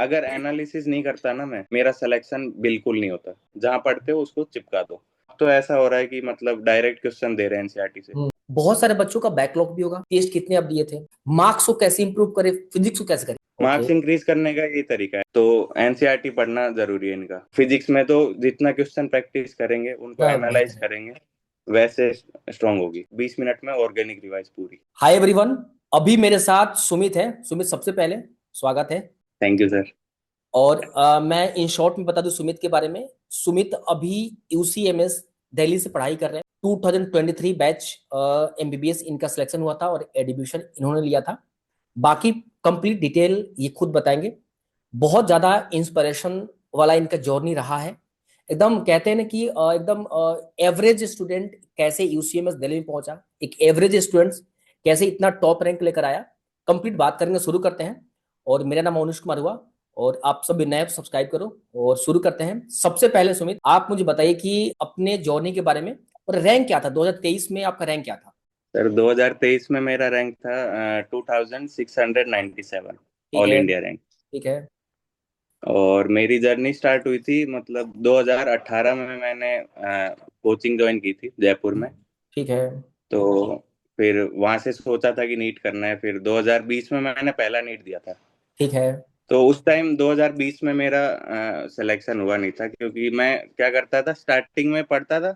अगर एनालिसिस नहीं करता ना मैं, मेरा सिलेक्शन बिल्कुल नहीं होता। जहां पढ़ते हो उसको चिपका दो। तो ऐसा हो रहा है कि मतलब डायरेक्ट क्वेश्चन दे रहे हैं एनसीईआरटी से। बहुत सारे बच्चों का बैकलॉग भी होगा। टेस्ट कितने अब दिए थे? मार्क्स को कैसे इंप्रूव करे, फिजिक्स को कैसे करे? ओके। मार्क्स इंक्रीज करने का यही तरीका है, तो एनसीईआरटी पढ़ना जरूरी है इनका। फिजिक्स में तो जितना क्वेश्चन प्रैक्टिस करेंगे, उनको ना एनालाइज बेहतर है। करेंगे, वैसे स्ट्रांग होगी। 20 मिनट में ऑर्गेनिक रिवाइज पूरी। हाय एवरीवन, अभी मेरे साथ सुमित है। सुमित, सबसे पहले स्वागत है। Thank you sir. और मैं इन शॉर्ट में बता दूं सुमित के बारे में। सुमित अभी यूसीएमएस दिल्ली से पढ़ाई कर रहे हैं। 2023 बैच एमबीबीएस इनका सिलेक्शन हुआ था और एडमिशन इन्होंने लिया था। बाकी कंप्लीट डिटेल ये खुद बताएंगे। बहुत ज्यादा इंस्पिरेशन वाला इनका जर्नी रहा है। एकदम कहते हैं ना कि एकदम एवरेज स्टूडेंट कैसे यूसीएमएस दिल्ली में पहुंचा, एक एवरेज स्टूडेंट कैसे इतना टॉप रैंक लेकर आया। कंप्लीट बात करेंगे, शुरू करते हैं। और मेरा नाम अनुष कुमार हुआ, और आप सब नए सब्सक्राइब करो और शुरू करते हैं। सबसे पहले सुमित, आप मुझे बताइए कि अपने जर्नी के बारे में, और रैंक क्या था 2023 में, आपका रैंक क्या था? सर 2023 में मेरा रैंक था 2697, ठीक ऑल है। India rank. ठीक है। और मेरी जर्नी स्टार्ट हुई थी मतलब 2018 में मैंने कोचिंग ज्वाइन की थी जयपुर में। ठीक है। तो फिर वहां से सोचा था कि नीट करना है। फिर 2020 में मैंने पहला नीट दिया था। ठीक है। तो उस टाइम 2020 में मेरा सिलेक्शन हुआ नहीं था, क्योंकि मैं क्या करता था, स्टार्टिंग में पढ़ता था,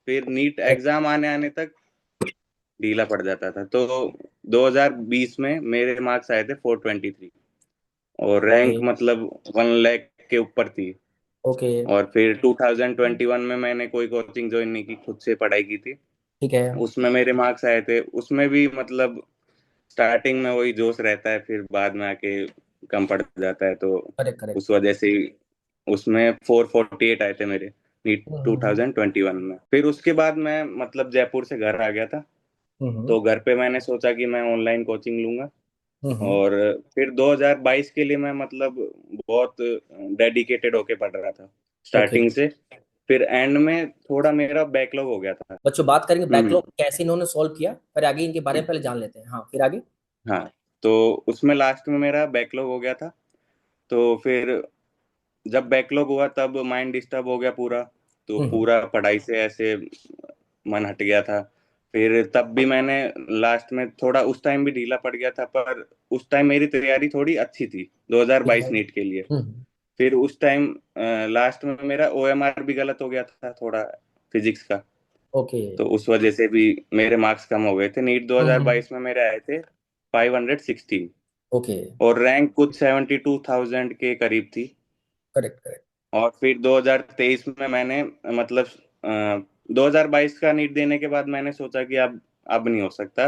फिर नीट एग्जाम आने आने तक ढीला पड़ जाता था। तो 2020 में मेरे मार्क्स आए थे 423, और ओके। रैंक मतलब 1 लाख के ऊपर थी। ओके। और फिर 2021 में मैंने कोई कोचिंग ज्वाइन नहीं की, खुद से पढ़ाई की थी। ठीक है। उसमें मेरे मार्क्स आए थे, उसमें भी मतलब स्टार्टिंग में वही जोश रहता है, फिर बाद में आके कम पड़ जाता है। तो करेक्ट करेक्ट। उस वजह से ही उसमें 448 आए थे मेरे नीट हम्म। 2021 में। फिर उसके बाद मैं मतलब जयपुर से घर आ गया था। हम्म। तो घर पे मैंने सोचा कि मैं ऑनलाइन कोचिंग लूंगा। हम्म। और फिर 2022 के लिए मैं मतलब बहुत डेडिकेटेड होके पढ़ रहा था ओके। स्टार्टिंग से। फिर एंड में थोड़ा मेरा बैकलॉग हो गया था। बच्चों, बात करेंगे हम्म। बैकलॉग कैसे इन्होंने सॉल्व किया, फिर आगे इनके बारे में पहले जान लेते हैं। हाँ, फिर आगे। हाँ, तो उसमें लास्ट में मेरा बैकलॉग हो गया था। तो फिर जब बैकलॉग हुआ तब माइंड डिस्टर्ब हो गया पूरा। तो हम्म। पूरा पढ़ाई से ऐसे मन हट गया था। फिर तब भी मैंने लास्ट में थोड़ा उस टाइम भी ढीला पड़ गया था, पर उस टाइम मेरी तैयारी थोड़ी अच्छी थी ठीक है। 2022 नीट के लिए। फिर उस टाइम लास्ट में मेरा ओएमआर भी गलत हो गया था थोड़ा, फिजिक्स का। ओके। तो उस वजह से भी मेरे मार्क्स कम हो गए थे। नीट हम्म। 2022 में मेरे आए थे 516, ओके। और रैंक कुछ 72,000 के करीब थी। Correct correct. और फिर 2023 में मैंने मतलब 2022 का नीट देने के बाद मैंने सोचा कि अब नहीं हो सकता,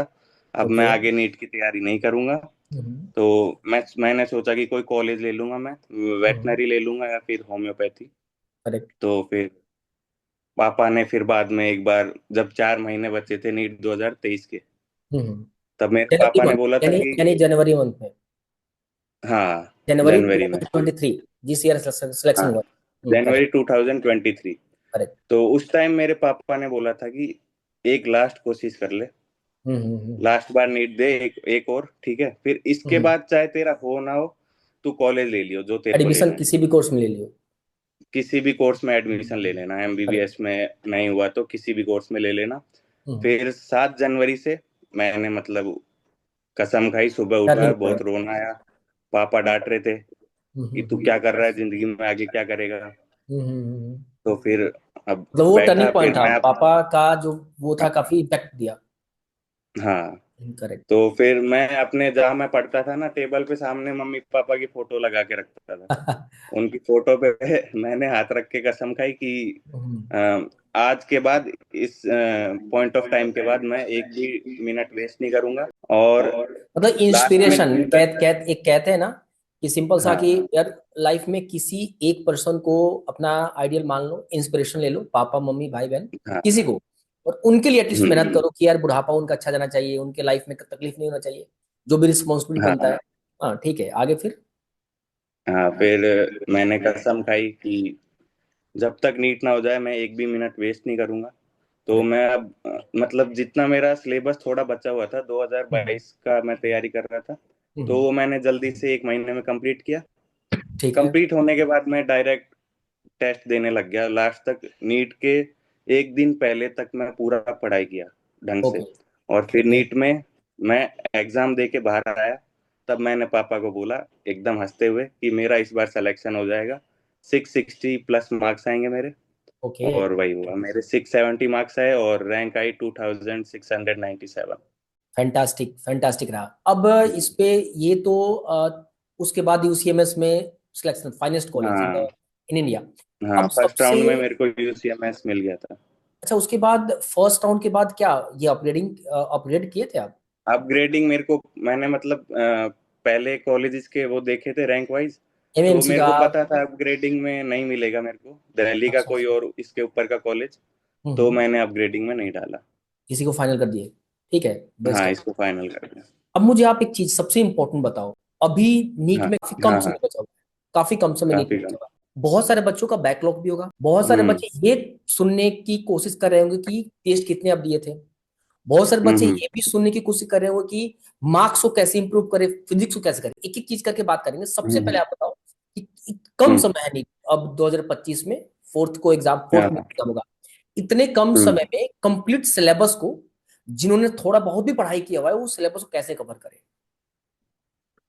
अब मैं ओके। आगे नीट की तैयारी नहीं करूंगा। हम्म। तो मैंने सोचा कि कोई कॉलेज ले लूंगा मैं, हम्म। वेटनरी ले लूंगा या फिर होम्योपैथी। करेक्ट। तो फिर पापा ने फिर बाद में एक बार, जब 4 महीने बचे थे नीट 2023 के, हम्म। तब मेरे जनवरी पापा ने मंथ, बोला था यानी कि यानी जनवरी मंथ में, हाँ, जनवरी जनवरी में। 2023 जिस ईयर सिलेक्शन हाँ, हुआ। जनवरी करेक्ट। 2023। करेक्ट। तो उस टाइम मेरे पापा ने बोला था कि एक लास्ट कोशिश कर ले, लास्ट बार नीट दे, एक और, ठीक है, फिर इसके हम्म। बाद चाहे तेरा हो ना हो, तू कॉलेज ले लियो जो तेरे को एडमिशन लेना है। किसी भी कोर्स में ले लियो। किसी भी कोर्स में एडमिशन ले लेना, करेक्ट। एमबीबीएस में नहीं हुआ तो किसी भी कोर्स में ले लेना। हम्म। फिर 7 जनवरी से मैंने मतलब कसम खाई, सुबह उठा, टर्निंग बहुत पॉइंट। रोना आया। पापा डांट रहे थे कि तू क्या कर रहा है जिंदगी में, आगे क्या करेगा। हम्म। तो फिर अब मतलब वो बैठा, टर्निंग पॉइंट फिर था मैं पापा का, जो वो था काफी इम्पैक्ट दिया। हाँ, करेक्ट। तो फिर मैं अपने जहाँ मैं पढ़ता था ना, टेबल पे सामने मम्मी पापा की फोटो लगा के रखता था। उनकी फोटो पे मैंने हाथ रख के कसम खाई कि आज के बाद, इस पॉइंट ऑफ टाइम के बाद मैं एक भी मिनट वेस्ट नहीं करूंगा। और मतलब लास्ट में इंस्पिरेशन एक कहते हैं ना कि सिंपल सा कि हाँ। यार लाइफ में किसी एक पर्सन को अपना आइडियल मान लो, इंस्पिरेशन ले लो, पापा मम्मी भाई बहन हाँ। किसी को, और उनके लिए एटलीस्ट मेहनत हम्म। करो कि यार बुढ़ापा उनका अच्छा जाना चाहिए, उनके लाइफ में तकलीफ नहीं होना चाहिए, जो भी रिस्पॉन्सिबिलिटी बनता हाँ। है। हाँ ठीक है, आगे फिर। हाँ, फिर मैंने कसम खाई कि जब तक नीट ना हो जाए मैं एक भी मिनट वेस्ट नहीं करूंगा। तो करेक्ट। मैं अब मतलब जितना मेरा सिलेबस थोड़ा बचा हुआ था 2022 का, मैं तैयारी कर रहा था। तो वो मैंने जल्दी से 1 महीने में कंप्लीट किया। ठीक है। कंप्लीट होने के बाद मैं डायरेक्ट टेस्ट देने लग गया। लास्ट तक नीट के एक दिन पहले तक मैं पूरा पढ़ाई किया ढंग से। ओके। और फिर ठीक है। नीट में मैं एग्जाम दे के बाहर आया। तब मैंने पापा को बोला एकदम हंसते हुए कि मेरा इस बार सिलेक्शन हो जाएगा, 660 प्लस मार्क्स आएंगे मेरे। ओके। और वही हुआ, मेरे 670 मार्क्स आए और रैंक आई 2697। फैंटास्टिक, फैंटास्टिक रहा। अब इस पे ये तो उसके बाद यूसीएमएस में सिलेक्शन, फाइनेस्ट कॉलेज हाँ। In India. हाँ, अब फर्स्ट सबसे, राउंड में मेरे को यूसीएमएस मिल गया था। अच्छा उसके बाद फर्स्ट राउंड के बाद क्या ये अपग्रेड किए थे आप? अपग्रेडिंग मेरे को, मैंने मतलब पहले कॉलेजेस के वो देखे थे रैंक वाइज। तो एमएमसी मेरे का? को पता था अपग्रेडिंग में नहीं मिलेगा मेरे को, दिल्ली का अच्छा कोई अच्छा। और इसके ऊपर का कॉलेज। तो हम्म। मैंने अपग्रेडिंग में नहीं डाला। इसी को फाइनल कर दिए। ठीक है, बेस्ट हाँ, है। इसको फाइनल कर दिया। अब मुझे आप एक चीज सबसे इंपॉर्टेंट बताओ। अभी नीट हाँ में काफी कम हाँ समय हाँ। बचा हुआ है, काफी कम समय नीट काफी में कम। बचा हुआ है। बहुत सारे बच्चों का बैकलॉग भी होगा, बहुत सारे हम्म बच्चे ये सुनने की कोशिश कर रहे होंगे कि टेस्ट कितने अब दिए थे। बहुत सारे बच्चे हम्म। ये भी सुनने की कोशिश कर रहे होंगे कि मार्क्स को कैसे इंप्रूव करें, फिजिक्स को कैसे करें। एक एक चीज करके बात करेंगे। सबसे पहले हम्म। आप बताओ कि कम हम्म। समय है नीट अब 2025 में, फोर्थ में हाँ। एग्जाम होगा। इतने कम हम्म। समय में कंप्लीट सिलेबस को, जिन्होंने थोड़ा बहुत भी पढ़ाई किया हुआ है, वो सिलेबस को कैसे कवर करें?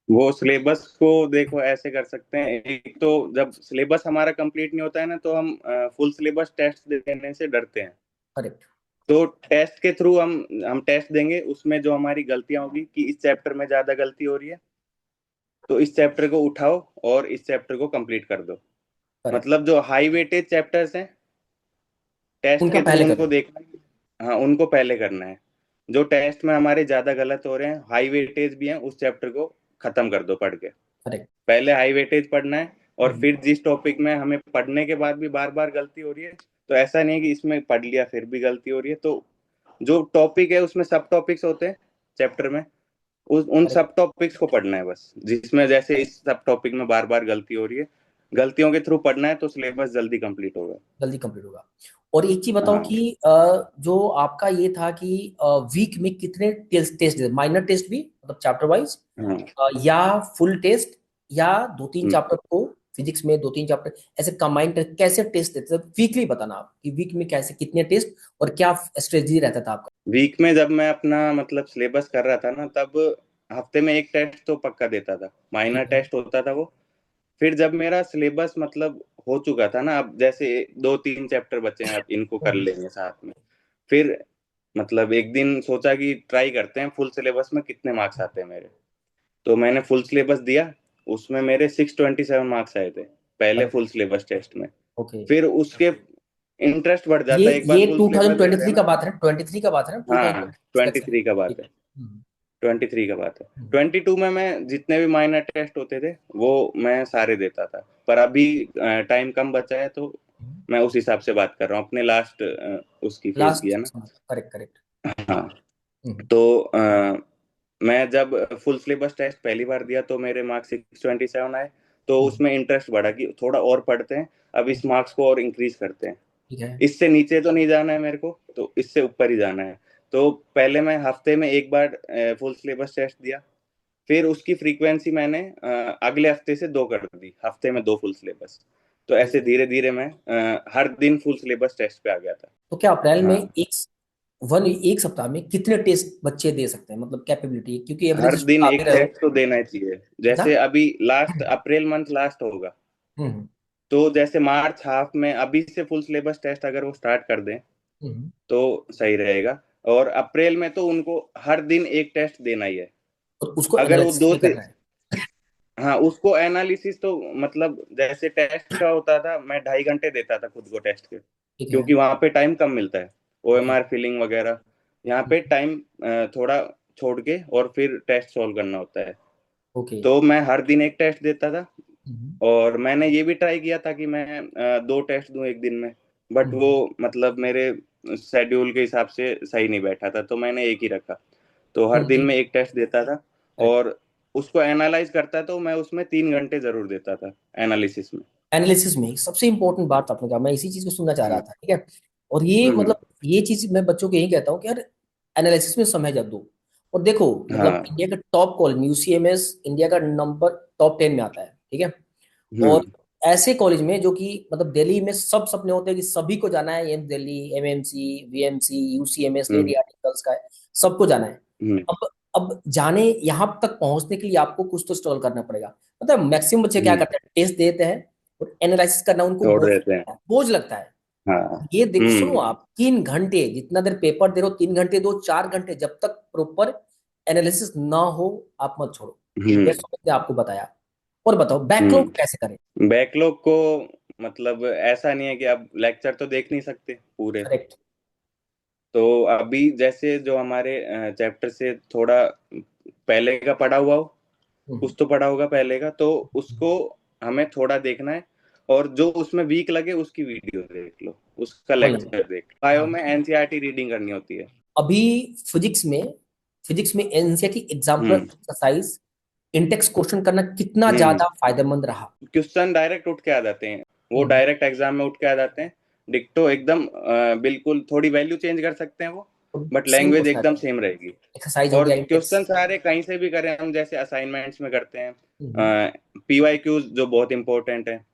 वो सिलेबस को देखो ऐसे कर सकते हैं। एक तो जब सिलेबस हमारा कंप्लीट नहीं होता है ना, तो हम फुल सिलेबस टेस्ट देने से डरते हैं। करेक्ट। तो टेस्ट के थ्रू हम टेस्ट देंगे, उसमें जो हमारी गलतियां होगी कि इस चैप्टर में ज्यादा गलती हो रही है, तो इस चैप्टर को उठाओ और इस चैप्टर को कंप्लीट कर दो। करेक्ट। मतलब जो हाई वेटेज चैप्टर्स हैं, टेस्ट उनका के थ्रू पहले उनको करें। देखना है। हाँ, उनको पहले करना है। जो टेस्ट में हमारे ज्यादा गलत हो रहे हैं, हाई वेटेज भी हैं, उस चैप्टर को खत्म कर दो पढ़ के। करेक्ट। पहले हाई वेटेज पढ़ना है। और हम्म। फिर जिस टॉपिक में हमें पढ़ने के बाद भी बार बार गलती हो रही है, तो ऐसा नहीं है कि इसमें पढ़ लिया फिर भी गलती हो रही है, तो जो टॉपिक है उसमें सब टॉपिक्स होते हैं चैप्टर में, उन करेक्ट। सब टॉपिक्स को पढ़ना है बस, जिसमें जैसे इस सब टॉपिक में बार बार गलती हो रही है, गलतियों के थ्रू पढ़ना है, तो सिलेबस जल्दी कंप्लीट होगा। जल्दी कंप्लीट होगा। और एक चीज बताओ हाँ। कि जो आपका ये था कि वीक में कितने टेस्ट टेस्ट माइनर टेस्ट भी, मतलब चैप्टर वाइज, हाँ। या फुल टेस्ट, या दो तीन हम्म। चैप्टर को, फिजिक्स में दो तीन चैप्टर ऐसे कंबाइन कर कैसे टेस्ट देते थे? वीकली बताना आप कि वीक में कैसे कितने टेस्ट और क्या स्ट्रेटजी रहता था आपका? वीक में जब मैं अपना मतलब सिलेबस कर रहा था ना, तब हफ्ते में एक टेस्ट तो पक्का देता था, माइनर ठीक है। टेस्ट होता था वो। फिर जब मेरा सिलेबस मतलब हो चुका था ना, अब जैसे दो तीन चैप्टर बचे हैं, अब इनको कर हम्म। लेंगे साथ में। फिर मतलब एक दिन सोचा कि ट्राई करते हैं फुल सिलेबस में कितने मार्क्स आते हैं मेरे। तो मैंने फुल सिलेबस दिया। उसमें मेरे 627 मार्क्स आए थे, पहले फुल सिलेबस टेस्ट में। ओके। फिर उसके इंटरेस्ट बढ़ ये जाता है एक बार ये फुल सिलेबस देते हैं 2023 का ना। बात है ना, 23 का बात है ना, हाँ, 2023 सिलेक्शन? 23 का बात ठीक है। है। हम्म। 23 का बात है। हम्म। 22 में मैं जितने भी माइनर टेस्ट होते थे वो मैं सारे देता था। पर अभी टाइम कम बचा है, तो मैं उस हिसाब से बात कर रहा हूँ, अपने लास्ट उसकी फेज की लास्ट, है ना। Correct correct. हाँ। हम्म। तो मैं जब फुल सिलेबस टेस्ट पहली बार दिया तो मेरे मार्क्स 627 आए। तो हम्म। उसमें इंटरेस्ट बढ़ा कि थोड़ा और पढ़ते हैं, अब इस मार्क्स को और इंक्रीज करते हैं। ठीक है। इससे नीचे तो नहीं जाना है मेरे को, तो इससे ऊपर ही जाना है। तो पहले मैं हफ्ते में एक बार फुल सिलेबस टेस्ट दिया। फिर उसकी फ्रीक्वेंसी मैंने अगले हफ्ते से दो कर दी, हफ्ते में दो फुल सिलेबस। तो ठीक ऐसे है। धीरे धीरे मैं हर दिन फुल सिलेबस टेस्ट पे आ गया था। तो क्या अप्रैल में हाँ, एक सप्ताह में कितने टेस्ट बच्चे दे सकते हैं, मतलब कैपेबिलिटी, क्योंकि हर एवरेज दिन आते एक रहे हो? टेस्ट तो देना ही चाहिए। कितना? जैसे अभी लास्ट अप्रैल मंथ लास्ट होगा, हम्म। तो जैसे मार्च हाफ में अभी से फुल सिलेबस टेस्ट अगर वो स्टार्ट कर दें हम्म। तो सही रहेगा। और अप्रैल में तो उनको हर दिन एक टेस्ट देना ही है। और उसको अगर वो एनालिसिस दो भी से, करना है। हाँ, उसको एनालिसिस तो मतलब जैसे टेस्ट का होता था, मैं 2.5 घंटे देता था खुद को टेस्ट के, ठीक है। क्योंकि वहां पे टाइम कम मिलता है, ओके। ओएमआर फिलिंग वगैरह। यहाँ पे टाइम थोड़ा छोड़ के और फिर टेस्ट सॉल्व करना होता है। ओके। तो मैं हर दिन एक टेस्ट देता था। हम्म। और मैंने ये भी ट्राई किया था कि मैं दो टेस्ट दूं एक दिन में। बट वो हम्म। मतलब मेरे शेड्यूल के हिसाब से सही नहीं बैठा था, तो मैंने एक ही रखा। तो हर दिन नहीं। में एक टेस्ट देता था। करेक्ट। और उसको एनालाइज करता, तो मैं उसमें 3 घंटे जरूर देता था एनालिसिस में। एनालिसिस में सबसे इंपॉर्टेंट बात आपने कहा, मैं इसी चीज को सुनना चाह रहा हाँ। था। ठीक है। और ये हम्म। मतलब ये चीज मैं बच्चों को यही कहता हूँ कि यार एनालिसिस में समय जब दो। और देखो मतलब हाँ। इंडिया का टॉप कॉलेज यूसीएमएस इंडिया का नंबर टॉप 10 में आता है। ठीक है। और हम्म। ऐसे कॉलेज में जो कि मतलब दिल्ली में सब सपने होते हैं कि सभी को जाना है, AIIMS Delhi, MMC, VMC, UCMS, lady hmm. Articles का है, सबको जाना है। हम्म। अब जाने यहाँ तक पहुंचने के लिए आपको कुछ तो स्ट्रगल करना पड़ेगा। मतलब मैक्सिमम बच्चे क्या हम्म। करते हैं, टेस्ट देते हैं और एनालिसिस करना उनको छोड़ देते हैं। बोझ लगता है। हाँ। ये देखो, सुनो, हम्म। आप 3 घंटे जितना देर पेपर दे रहे हो, 3 घंटे दो, 4 घंटे, जब तक प्रॉपर एनालिसिस ना हो आप मत छोड़ो। हम्म। ये सुमित ने आपको बताया। और बताओ बैकलॉग हम्म। कैसे करें? बैकलॉग को मतलब ऐसा नहीं है कि आप लेक्चर तो देख नहीं सकते पूरे। करेक्ट। तो अभी जैसे जो हमारे चैप्टर से थोड़ा पहले का पढ़ा हुआ हो, कुछ तो पढ़ा होगा पहले का, तो उसको हमें थोड़ा देखना है। और जो उसमें वीक लगे उसकी वीडियो देख लो, उसका समझ लो। लेक्चर देख लो। बायो हाँ, में एनसीईआरटी रीडिंग करनी होती है। अभी फिजिक्स में एनसीईआरटी एग्जाम्पल हम्म। एक्सरसाइज इंटेक्स क्वेश्चन करना कितना हम्म। ज्यादा फायदेमंद रहा? क्वेश्चन डायरेक्ट उठ के आ जाते हैं, वो हम्म, डायरेक्ट एग्जाम में उठ के आ जाते हैं। डिक्टो एकदम बिल्कुल, थोड़ी वैल्यू चेंज कर सकते हैं वो, तो बट सेम लैंग्वेज क्वेश्चन एकदम आते हैं। सेम रहेगी। एक्सरसाइज हो और गया, क्वेश्चन इंटेक्स। सारे कहीं से भी करें हम, जैसे असाइनमेंट्स में करते हैं, पीवाई क्यूज जो बहुत इंपॉर्टेंट है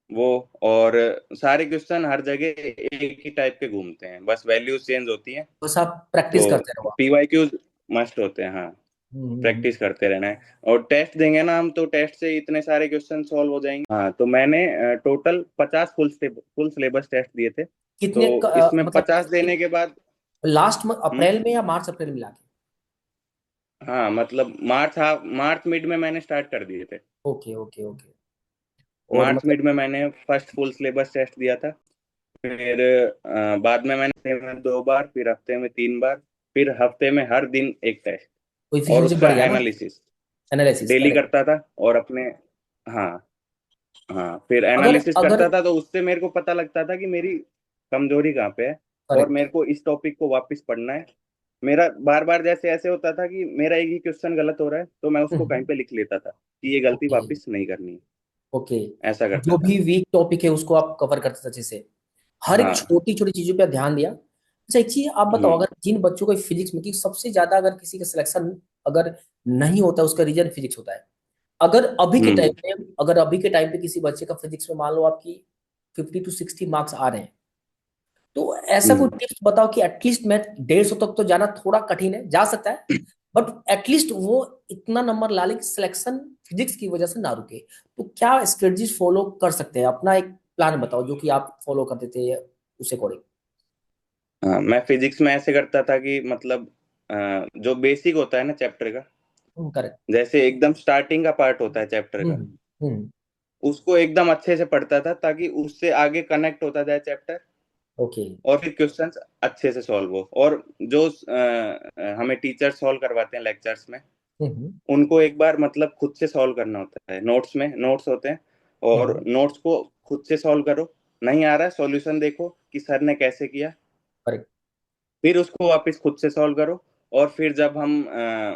वो। और सारे क्वेश्चन हर जगह एक ही टाइप के घूमते हैं, बस वैल्यूज चेंज होती हैं। बस आप प्रैक्टिस तो करते रहो। पीवाई क्यूज मस्ट होते हैं, हाँ। हम्म, प्रैक्टिस करते रहना है। और टेस्ट देंगे ना हम, तो टेस्ट से इतने सारे क्वेश्चन सॉल्व हो जाएंगे। हाँ, तो मैंने टोटल 50 फुल सिलेबस टेस्ट दिए थे। कितने तो इसमें मतलब 50 देने के बाद। लास्ट में हम्म। अप्रैल में या मार्च अप्रैल मिला के? हाँ, मतलब मार्च, हाँ मार्च मिड में मैंने स्टार्ट कर दिए थे। Okay, okay, okay. और मार्च मतलब मिड में मैंने फर्स्ट फुल सिलेबस टेस्ट दिया था। फिर बाद में मैंने हफ्ते में 2 बार, फिर हफ्ते में 3 बार, फिर हफ्ते में हर दिन एक टेस्ट। और कोएफिशिएंट उसका बढ़ गया ना? Analysis analysis, daily correct. करता था। और अपने, हाँ, हाँ, फिर अगर एनालिसिस अगर करता था, तो उससे मेरे को पता लगता था कि मेरी कमजोरी कहाँ पे है। और करेक्ट। मेरे को इस टॉपिक को वापस पढ़ना है। मेरा बार बार जैसे ऐसे होता था कि मेरा एक ही क्वेश्चन गलत हो रहा है, तो मैं उसको कहीं पे लिख लेता था कि ये गलती ओके, वापस नहीं करनी है। ओके। ऐसा करता जो था। भी वीक टॉपिक है उसको आप कवर करते थे अच्छे से। हर एक हाँ। छोटी छोटी चीजों पे ध्यान दिया। अच्छा, एक चीज आप बताओ, हम्म। अगर जिन बच्चों को फिजिक्स में, कि सबसे ज्यादा अगर किसी का सिलेक्शन अगर नहीं होता, उसका रीजन फिजिक्स होता है। अगर अभी के टाइम हम्म। पे अगर अभी के टाइम पे किसी बच्चे का फिजिक्स में मान लो आपकी 50 to 60 मार्क्स आ रहे हैं, तो ऐसा कोई हम्म। टिप्स बताओ कि एटलीस्ट मैं 150 तक तो जाना थोड़ा कठिन है, जा सकता है, बट एटलीस्ट वो इतना नंबर ला ले कि सिलेक्शन फिजिक्स की वजह से ना रुके। तो क्या स्ट्रेटजीज फॉलो कर सकते हैं? अपना एक प्लान बताओ जो कि आप फॉलो करते थे उस अकॉर्डिंग। हाँ, मैं फिजिक्स में ऐसे करता था कि मतलब जो बेसिक होता है ना चैप्टर का, करेक्ट। जैसे एकदम स्टार्टिंग का पार्ट होता है चैप्टर का, हम्म, हम्म। उसको एकदम अच्छे से पढ़ता था, ताकि उससे आगे कनेक्ट होता जाए चैप्टर। ओके। और फिर क्वेश्चंस अच्छे से सॉल्व हो। और जो हमें टीचर सॉल्व करवाते हैं लेक्चर्स में, हम्म, उनको एक बार मतलब खुद से सॉल्व करना होता है। नोट्स में नोट्स होते हैं, और हम्म। नोट्स को खुद से सॉल्व करो। नहीं आ रहा है, सॉल्यूशन देखो कि सर ने कैसे किया, करेक्ट। फिर उसको वापस खुद से सॉल्व करो। और फिर जब हम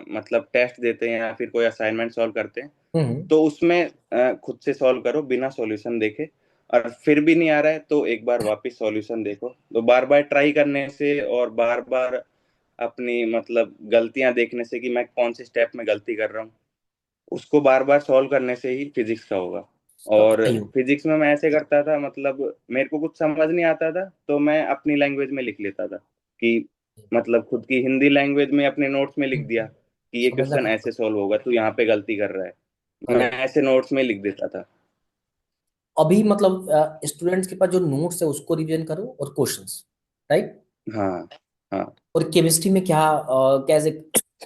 मतलब टेस्ट देते हैं या फिर कोई असाइनमेंट सॉल्व करते हैं, हम्म। तो उसमें खुद से सॉल्व करो बिना सॉल्यूशन देखे। और फिर भी नहीं आ रहा है, तो एक बार वापस सॉल्यूशन देखो। तो बार बार ट्राई करने से और बार बार अपनी मतलब गलतियां देखने से कि मैं कौन से स्टेप में गलती कर रहा हूँ, उसको बार बार सॉल्व करने से ही फिजिक्स का होगा। और सही हो। फिजिक्स में मैं ऐसे करता था, मतलब मेरे को कुछ समझ नहीं आता था, तो मैं अपनी लैंग्वेज में लिख लेता था कि मतलब खुद की हिंदी लैंग्वेज में अपने नोट्स में लिख दिया कि ये समझना क्वेश्चन ऐसे पड़ता। सॉल्व होगा, तू यहाँ पे गलती कर रहा है। मैं करेक्ट। ऐसे नोट्स में लिख देता था। अभी मतलब स्टूडेंट्स के पास जो नोट्स है उसको रिवीजन करो और क्वेश्चंस, राइट। हाँ। हाँ। और केमिस्ट्री में क्या कैसे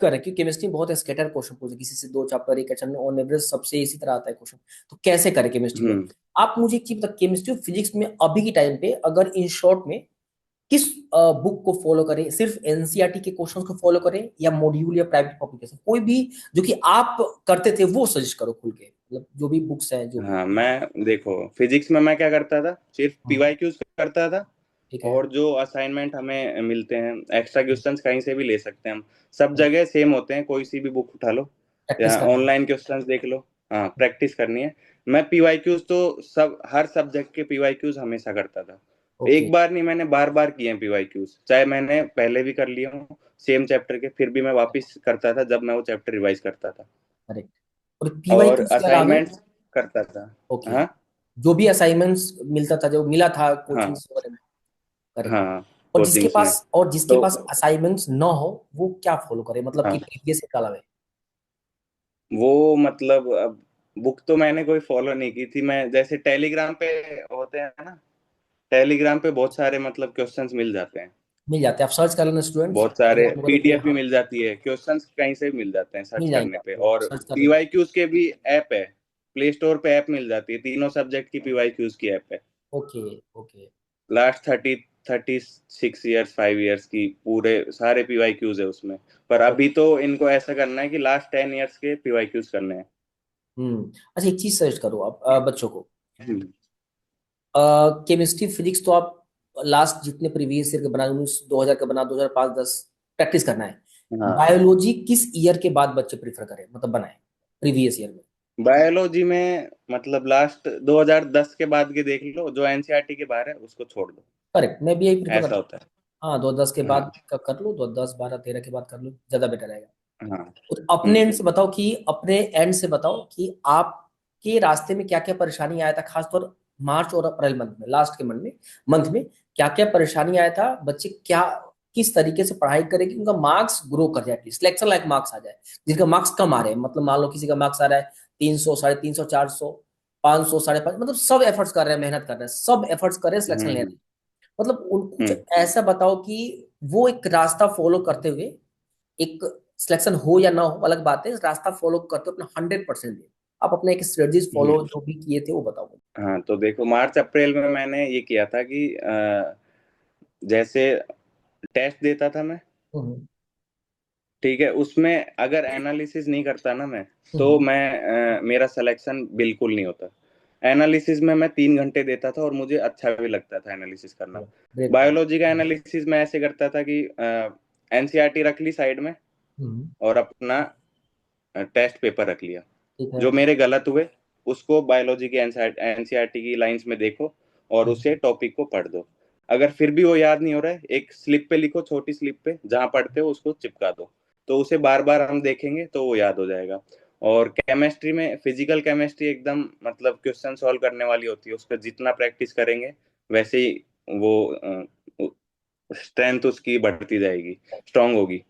करें? क्योंकि केमिस्ट्री में बहुत स्कैटर क्वेश्चन पूछे, किसी से दो चैप्टर एक क्वेश्चन, ऑन एवरेज सबसे इसी तरह आता है क्वेश्चन। तो कैसे करें केमिस्ट्री में? हम्म। आप मुझे एक चीज बताओ, केमिस्ट्री और फिजिक्स में अभी के टाइम पे अगर इन शॉर्ट में किस बुक को फॉलो करें? सिर्फ एनसीईआरटी के क्वेश्चंस को फॉलो करें या मॉड्यूल या प्राइवेट पब्लिकेशन, कोई भी जो कि आप करते थे वो सजेस्ट करो खुल के, मतलब जो भी बुक्स हैं जो भी। हाँ, मैं देखो फिजिक्स में मैं क्या करता था, सिर्फ हाँ, पीवाई क्यूज करता था। ठीक है। और जो असाइनमेंट हमें मिलते हैं, एक्स्ट्रा क्वेश्चंस कहीं से भी ले सकते हैं हम, सब जगह सेम होते हैं, कोई सी भी बुक उठा लो प्रैक्टिस या करना है। ऑनलाइन क्वेश्चंस देख लो। हाँ, प्रैक्टिस करनी है। मैं पीवाई क्यूज तो सब हर सब्जेक्ट के पीवाई क्यूज हमेशा करता था। ओके। एक बार नहीं, मैंने बार बार किए हैं पीवाई क्यूज, चाहे मैंने पहले भी कर लिया हूँ सेम चैप्टर के, फिर भी मैं वापस करता था जब मैं वो चैप्टर रिवाइज करता था। करेक्ट। और और पीवाईक्यूज के अलावा असाइनमेंट्स, करता था। ओके। हाँ जो भी असाइनमेंट्स मिलता था, जो मिला था कोचिंग हाँ वगैरह में। करेक्ट। हाँ, कोचिंग्स में। और जिसके तो पास असाइनमेंट्स ना हो, वो क्या फॉलो करे, मतलब कि हाँ, प्रीवियस के अलावा। वो मतलब अब बुक तो मैंने कोई फॉलो नहीं की थी। मैं जैसे टेलीग्राम पे होते हैं ना, टेलीग्राम पे बहुत सारे मतलब क्वेश्चंस मिल जाते हैं। मिल जाते हैं, आप सर्च कर लेना स्टूडेंट्स बहुत सारे टेलीग्राम वगैरह पे, पीडीएफ भी हाँ। मिल जाती है, क्वेश्चंस कहीं से भी मिल जाते हैं सर्च मिल जाएंगे करने पे। आपको, और सर्च कर लेना। पीवाईक्यूज के भी ऐप है, प्ले स्टोर पे ऐप मिल जाती है, तीनों सब्जेक्ट की पीवाईक्यूज की ऐप है। Okay. Okay. Last 36 years 5 years की पूरे सारे पीवाईक्यूज है उसमें। पर अभी तो इनको ऐसा करना है कि लास्ट 10 ईयर्स के पीवाईक्यूज करने हैं। अच्छा, एक चीज सजेस्ट करो आप बच्चों को। हम्म, केमिस्ट्री फिजिक्स तो आप लास्ट जितने प्रीवियस ईयर के बना, 2000 का बना, 2005 10 प्रैक्टिस करना है। हाँ। बायोलॉजी किस ईयर के बाद बच्चे प्रीफर करें, मतलब बनाए प्रीवियस ईयर में। बायोलॉजी में मतलब लास्ट 2010 के बाद के देख लो, जो एनसीईआरटी के बाहर है उसको छोड़ दो। करेक्ट, मैं भी यही प्रीफर ऐसा करता होता हूँ। हाँ, 2010 के है। बाद हाँ का कर लो, 2010 12 13 के बाद कर लो, ज्यादा बेटर रहेगा। हाँ। तो अपने एंड हम्म से बताओ कि अपने एंड से बताओ कि आपके रास्ते में क्या क्या परेशानी आया था, खासतौर मार्च और अप्रैल मंथ में, लास्ट के मंथ में क्या क्या परेशानी आया था, बच्चे क्या किस तरीके से पढ़ाई करें कि उनका मार्क्स ग्रो कर जाए, सिलेक्शन लाइक मार्क्स आ जाए। जिनका मार्क्स कम आ रहे हैं, मतलब मान लो किसी का मार्क्स आ रहा है 300 350 400 500 550, मतलब सब एफर्ट्स कर रहे हैं, मेहनत कर रहे हैं, सब एफर्ट्स कर रहे हैं, सिलेक्शन ले रहे हम्म हैं। मतलब उनको कुछ हम्म ऐसा बताओ कि वो एक रास्ता फॉलो करते हुए, एक सिलेक्शन हो या ना हो अलग बात है, रास्ता फॉलो करते हो अपना 100% दे। आप अपने एक स्ट्रेटजीज फॉलो हम्म। जो भी किए थे वो बताओ मुझे। हाँ तो देखो, मार्च अप्रैल में मैंने ये किया था कि जैसे टेस्ट देता था मैं, हम्म। ठीक है, उसमें अगर एनालिसिस नहीं करता ना मैं, तो हम्म। मेरा सिलेक्शन बिल्कुल नहीं होता। एनालिसिस में मैं 3 घंटे देता था और मुझे अच्छा भी लगता था एनालिसिस करना। Great point. बायोलॉजी का एनालिसिस मैं ऐसे करता था कि एनसीईआरटी रख ली साइड में, हम्म। और अपना टेस्ट पेपर रख लिया। ठीक है। जो मेरे गलत हुए उसको बायोलॉजी की एनसीईआरटी की लाइंस में देखो, और हम्म। उसे टॉपिक को पढ़ दो। अगर फिर भी वो याद नहीं हो रहा है, एक स्लिप पे लिखो, छोटी स्लिप पे जहां पढ़ते हो उसको चिपका दो, तो उसे बार बार हम देखेंगे तो वो याद हो जाएगा। और केमिस्ट्री में, फिजिकल केमिस्ट्री एकदम मतलब क्वेश्चन सॉल्व करने वाली होती है, उसका जितना प्रैक्टिस करेंगे वैसे ही वो स्ट्रेंथ उसकी बढ़ती जाएगी, स्ट्रांग होगी।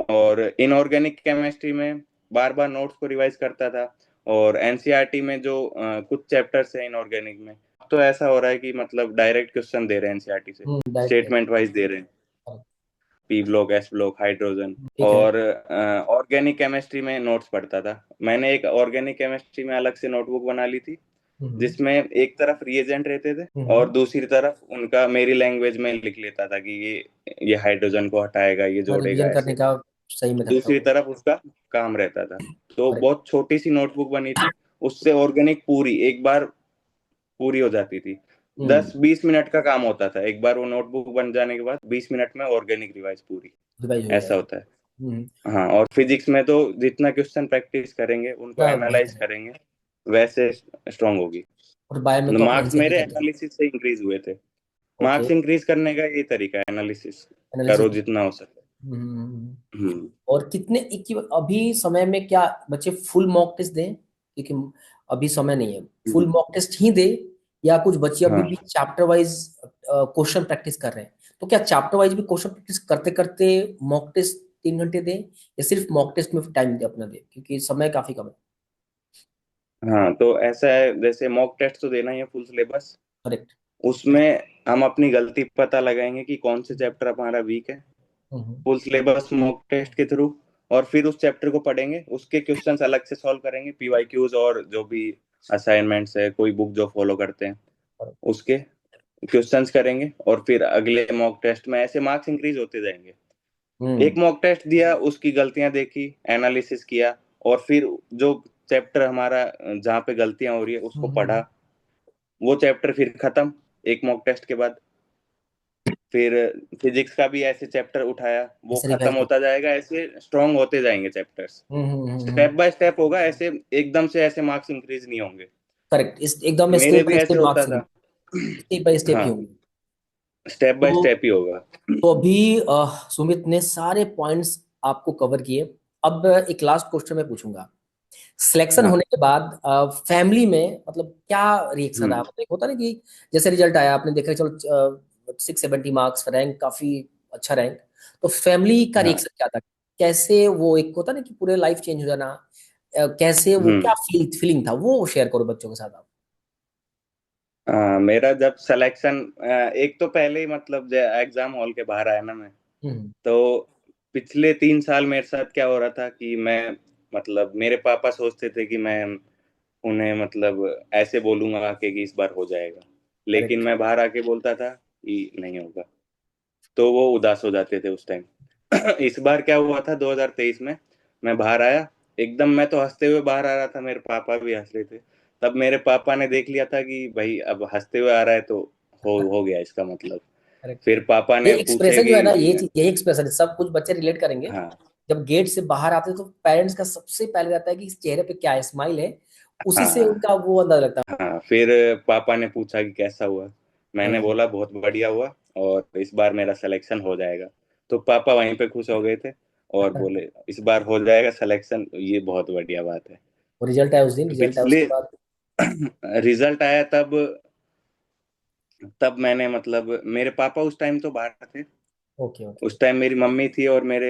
और इनऑर्गेनिक केमिस्ट्री में बार बार नोट्स को रिवाइज करता था। और एनसीईआरटी में जो कुछ चैप्टर्स है इनऑर्गेनिक में, अब तो ऐसा हो रहा है कि मतलब डायरेक्ट क्वेश्चन दे रहे हैं एनसीईआरटी से, डायरेक्ट। स्टेटमेंट वाइज दे रहे हैं, P block, S block, hydrogen. ठीक है। और ऑर्गेनिक केमिस्ट्री में नोट्स पढ़ता था। मैंने एक ऑर्गेनिक केमिस्ट्री में अलग से नोटबुक बना ली थी, हम्म। जिसमें एक तरफ रिएजेंट रहते थे और हम्म। दूसरी तरफ उनका मेरी लैंग्वेज में लिख लेता था कि ये हाइड्रोजन को हटाएगा, ये जोड़ेगा, रिवीजन करने ऐसे। का सही मेथड था दूसरी वो। तरफ उसका काम रहता था। तो करेक्ट। बहुत छोटी सी नोटबुक बनी थी, उससे ऑर्गेनिक पूरी एक बार पूरी हो जाती थी। हम्म। 10-20 मिनट का काम होता था, एक बार वो नोटबुक बन जाने के बाद 20 मिनट में ऑर्गेनिक रिवाइज पूरी। रिवाइज हो ऐसा जाएगा। होता है। हम्म। हाँ, और फिजिक्स में तो जितना क्वेश्चन प्रैक्टिस करेंगे, उनको क्या एनालाइज बेहतर है। करेंगे, वैसे स्ट्रांग होगी। और बायो में तो अपने मार्क्स एनसीईआरटी मेरे करते हो। एनालिसिस से इंक्रीज हुए थे। ओके। मार्क्स इंक्रीज करने का यही तरीका है, एनालिसिस एनालिसिस। करो जितना हो सके। हम्म। हम्म और कितने अभी समय में क्या बच्चे फुल मॉक टेस्ट दें, क्योंकि अभी समय नहीं है, फुल हम्म, मॉक टेस्ट ही दे, या कुछ बच्चे अभी हाँ भी चैप्टर वाइज क्वेश्चन प्रैक्टिस कर रहे हैं, तो क्या चैप्टर वाइज भी क्वेश्चन प्रैक्टिस करते करते मॉक टेस्ट 3 घंटे दें, या सिर्फ मॉक टेस्ट में टाइम दे अपना दे, क्योंकि समय काफी कम है। हाँ, तो ऐसा है, जैसे मॉक टेस्ट तो देना ही है फुल सिलेबस। करेक्ट। उसमें हम अपनी गलती पता लगाएंगे कि कौन से चैप्टर हमारा वीक है, हम्म। फुल सिलेबस मॉक टेस्ट के थ्रू। और फिर उस चैप्टर को पढ़ेंगे, उसके क्वेश्चंस अलग से सॉल्व करेंगे, पीवाईक्यूज और जो भी असाइनमेंट्स है, कोई बुक जो फॉलो करते हैं उसके क्वेश्चंस करेंगे, और फिर अगले मॉक टेस्ट में ऐसे मार्क्स इंक्रीज होते जाएंगे। एक हम्म। मॉक टेस्ट दिया, उसकी गलतियां देखी, एनालिसिस किया, और फिर जो चैप्टर हमारा जहाँ पे गलतियां हो रही है उसको पढ़ा, हम्म। वो चैप्टर फिर खत्म एक मॉक टेस्ट के बाद। फिर फिजिक्स का भी ऐसे चैप्टर उठाया, वो ऐसे खत्म रिवाइज कर। होता जाएगा, ऐसे स्ट्रांग होते जाएंगे chapters. Hmm. Step by step होगा ऐसे, एकदम से ऐसे मार्क्स इंक्रीज नहीं होंगे। करेक्ट, इस एकदम मेरे स्टेप भी बाय ऐसे स्टेप होता मार्क्स, था। स्टेप बाय स्टेप ही हाँ, होंगे। स्टेप बाय तो स्टेप ही होगा। तो अभी सुमित ने सारे पॉइंट्स आपको कवर किए। अब एक लास्ट क्वेश्चन मैं पूछूंगा। सिलेक्शन हाँ होने के बाद फैमिली में मतलब क्या रिएक्शन रहा? हम्म मतलब एक होता ना कि जैसे रिजल्ट आया, आपने देखा चलो 670 मार्क्स, रैंक काफी अच्छा रैंक, तो फैमिली का हाँ रिएक्शन क्या था? कैसे वो एक होता ना कि पूरे लाइफ चेंज हो जाना, कैसे वो क्या हम्म फीलिंग था, वो शेयर करो बच्चों के साथ आप। मेरा जब सिलेक्शन, एक तो पहले ही मतलब एग्जाम हॉल के बाहर आया ना मैं, हम्म। तो पिछले 3 साल मेरे साथ क्या हो रहा था कि मैं मतलब मेरे पापा सोचते थे कि मैं उन्हें मतलब ऐसे बोलूंगा आके कि इस बार हो जाएगा, लेकिन करेक्ट। मैं बाहर आके बोलता था कि नहीं होगा, तो वो उदास हो जाते थे उस टाइम। इस बार क्या हुआ था 2023 में, मैं बाहर आया, एकदम मैं तो हंसते हुए बाहर आ रहा था, मेरे पापा भी हंस रहे थे। तब मेरे पापा ने देख लिया था कि भाई अब हंसते हुए आ रहा है तो हो गया इसका मतलब। करेक्ट फिर करेक्ट। पापा ये ने पूछे एक्सप्रेशन जो है ना, ये कि चीज, यही एक्सप्रेशन सब कुछ बच्चे रिलेट करेंगे। हाँ जब गेट से बाहर आते हैं तो पेरेंट्स का सबसे पहले रहता है कि इस चेहरे पे क्या है, स्माइल है, उसी से हाँ उनका वो अंदाजा लगता हाँ, फिर पापा ने पूछा कि कैसा हुआ, है। मैंने बोला बहुत बढ़िया हुआ और इस बार मेरा सिलेक्शन हो जाएगा। तो पापा वहीं पे खुश हो गए थे और बोले इस बार हो जाएगा सिलेक्शन, ये बहुत बढ़िया बात है। वो रिजल्ट आया उस दिन, रिजल्ट आया पिछले उसके बाद। रिजल्ट आया तब, तब मैंने मतलब मेरे पापा उस टाइम तो बाहर थे, ओके ओके उस टाइम मेरी मम्मी थी और मेरे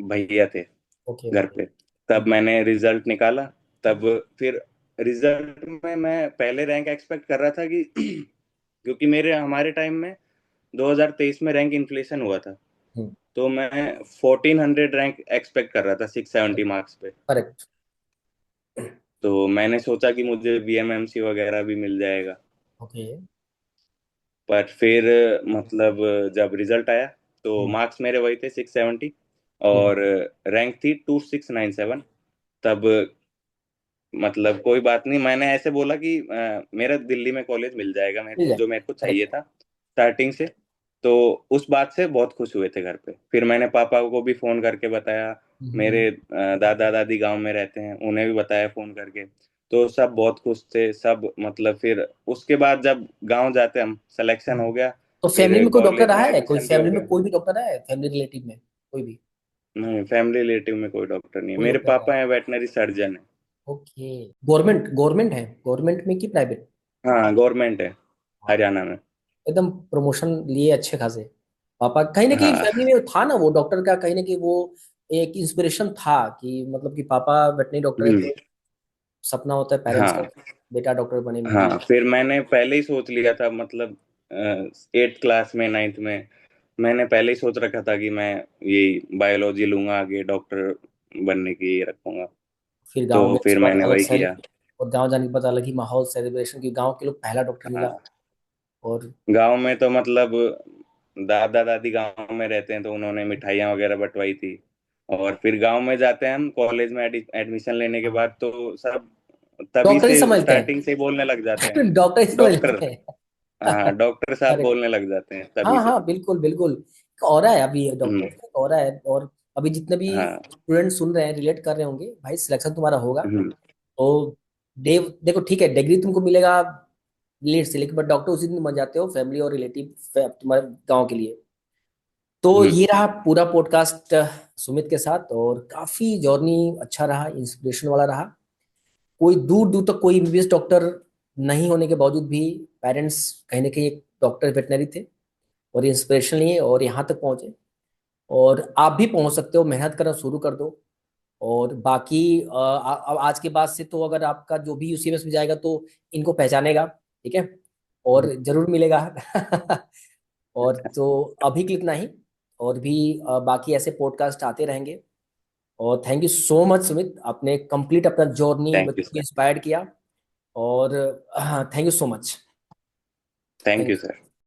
भैया थे ओके घर ओके। पे। तब मैंने रिजल्ट निकाला, तब फिर रिजल्ट में मैं पहले रैंक एक्सपेक्ट कर रहा था कि क्योंकि मेरे हमारे टाइम में 2023 में रैंक इन्फ्लेशन हुआ था, तो मैं 1400 रैंक एक्सपेक्ट कर रहा था 670 मार्क्स पे। करेक्ट। तो मैंने सोचा कि मुझे बीएमएमसी वगैरह भी मिल जाएगा। ओके। पर फिर मतलब जब रिजल्ट आया तो मार्क्स मेरे वही थे 670 और रैंक थी 2697। तब मतलब कोई बात नहीं, मैंने ऐसे बोला कि मेरा दिल्ली में कॉलेज मिल जाएगा मेरे मिल को, जाए। जो मेरे को चाहिए करेक्ट। था स्टार्टिंग से। तो उस बात से बहुत खुश हुए थे घर पे। फिर मैंने पापा को भी फोन करके बताया, मेरे दादा दादी गांव में रहते हैं, उन्हें भी बताया फोन करके। तो सब बहुत खुश थे सब, मतलब फिर उसके बाद जब गांव जाते हम सिलेक्शन हो गया, तो फैमिली फिर में कोई डॉक्टर कॉलेज रहा में है, कोई एडमिशन भी हो फैमिली में गया। कोई भी डॉक्टर रहा है, फैमिली रिलेटिव में कोई भी? नहीं, फैमिली रिलेटिव में कोई डॉक्टर नहीं है, कोई मेरे डॉक्टर रहा है? पापा हैं वेटनरी सर्जन है। ओके। गवर्नमेंट गवर्नमेंट है, गवर्नमेंट में कि प्राइवेट? हाँ गवर्नमेंट है, हरियाणा में। एकदम प्रमोशन लिए अच्छे खासे। पापा कहीं ना कहीं हाँ फैमिली में था ना वो डॉक्टर का, कहीं ना कहीं वो एक इंस्पिरेशन था कि मतलब कि पापा वेटनरी डॉक्टर है, हम्म, तो सपना होता है पेरेंट्स का हाँ कि बेटा डॉक्टर बने मेरी। हाँ, फिर मैंने पहले ही सोच लिया था मतलब 8th क्लास में 9th में मैंने पहले ही सोच रखा था कि मैं यही बायोलॉजी लूंगा, आगे डॉक्टर बनने की रखूंगा। फिर गांव तो में फिर उसके बाद मैंने अलग वही सेल, किया। और गांव जाने के बाद अलग ही माहौल सेलिब्रेशन की, गांव के लोग पहला डॉक्टर मिला। हाँ और गांव में तो मतलब दादा दादी गांव में रहते हैं, तो उन्होंने मिठाइयाँ वगैरह बंटवाई थी। और फिर गांव में जाते हैं हम कॉलेज में एडमिशन लेने के बाद, तो सब तभी डॉक्टर ही से समझते स्टार्टिंग से ही बोलने लग जाते हैं हैं। डॉक्टर ही समझ डॉक्टर। लेते हैं। हाँ डॉक्टर साहब अरे बोलने लग जाते हैं तभी हाँ से। हाँ, बिल्कुल बिल्कुल। एक ऑरा है अभी डॉक्टर हम्म, का, एक ऑरा है। और अभी जितने भी हाँ स्टूडेंट सुन रहे हैं, रिलेट कर रहे होंगे, भाई सिलेक्शन तुम्हारा होगा। हम्म, तो देखो ठीक है, डिग्री तुमको मिलेगा लेट से, लेकिन बट डॉक्टर उसी दिन बन जाते हो, फैमिली और रिलेटिव तुम्हारे गांव के लिए। तो हम्म, ये रहा पूरा पॉडकास्ट सुमित के साथ, और काफी जर्नी अच्छा रहा, इंस्पिरेशन वाला रहा। कोई दूर दूर तक कोई एमबीबीएस डॉक्टर नहीं होने के बावजूद भी पेरेंट्स कहीं ना कहीं एक डॉक्टर वेटनरी थे, और इंस्पिरेशन लिए और यहाँ तक पहुंचे। और आप भी पहुंच सकते हो, मेहनत करना शुरू कर दो। और बाकी अब आज के बाद से तो अगर आपका जो भी यूसीएमएस में जाएगा तो इनको पहचानेगा, ठीक है, और जरूर मिलेगा। और तो अभी के लिए इतना ही। और भी बाकी ऐसे पॉडकास्ट आते रहेंगे। और thank you so much Sumit, आपने कंप्लीट अपना जर्नी थैंक यू बच्चों को सर। इंस्पायर्ड किया। और हाँ, thank you so much. Thank thank you you. Sir.